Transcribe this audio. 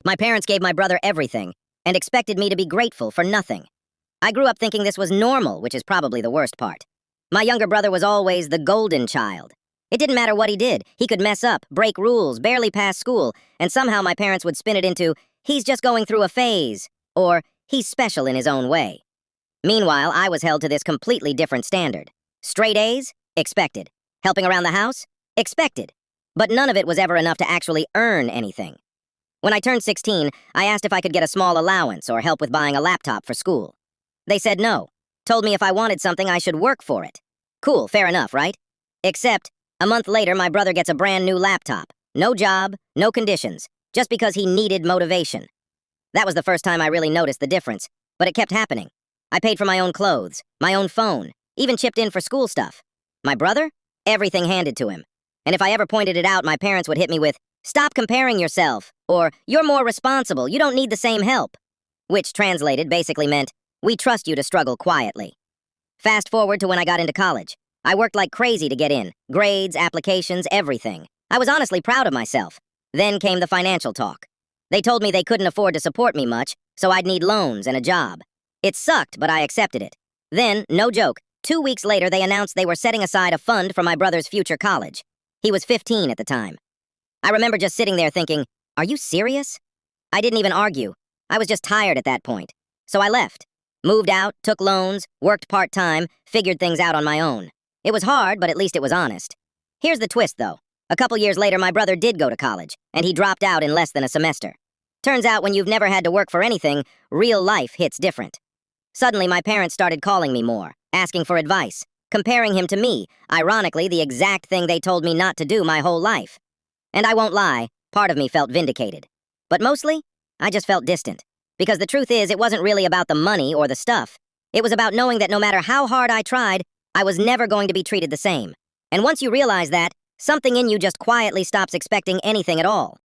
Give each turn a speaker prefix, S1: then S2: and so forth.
S1: My parents gave my brother everything and expected me to be grateful for nothing. I grew up thinking this was normal, which is probably the worst part. My younger brother was always the golden child. It didn't matter what he did. He could mess up, break rules, barely pass school, and somehow my parents would spin it into, he's just going through a phase, or he's special in his own way. Meanwhile, I was held to this completely different standard. Straight A's? Expected. Helping around the house? Expected. But none of it was ever enough to actually earn anything. When I turned 16, I asked if I could get a small allowance or help with buying a laptop for school. They said no, told me if I wanted something I should work for it. Cool, fair enough, right? Except, a month later my brother gets a brand new laptop. No job, no conditions, just because he needed motivation. That was the first time I really noticed the difference, but it kept happening. I paid for my own clothes, my own phone, even chipped in for school stuff. My brother? Everything handed to him. And if I ever pointed it out, my parents would hit me with, "Stop comparing yourself," or "You're more responsible, you don't need the same help." Which, translated, basically meant, "We trust you to struggle quietly." Fast forward to when I got into college. I worked like crazy to get in. Grades, applications, everything. I was honestly proud of myself. Then came the financial talk. They told me they couldn't afford to support me much, so I'd need loans and a job. It sucked, but I accepted it. Then, no joke, 2 weeks later they announced they were setting aside a fund for my brother's future college. He was 15 at the time. I remember just sitting there thinking, are you serious? I didn't even argue. I was just tired at that point. So I left. Moved out, took loans, worked part-time, figured things out on my own. It was hard, but at least it was honest. Here's the twist, though. A couple years later, my brother did go to college, and he dropped out in less than a semester. Turns out when you've never had to work for anything, real life hits different. Suddenly, my parents started calling me more, asking for advice, comparing him to me, ironically the exact thing they told me not to do my whole life. And I won't lie, part of me felt vindicated. But mostly, I just felt distant. Because the truth is, it wasn't really about the money or the stuff. It was about knowing that no matter how hard I tried, I was never going to be treated the same. And once you realize that, something in you just quietly stops expecting anything at all.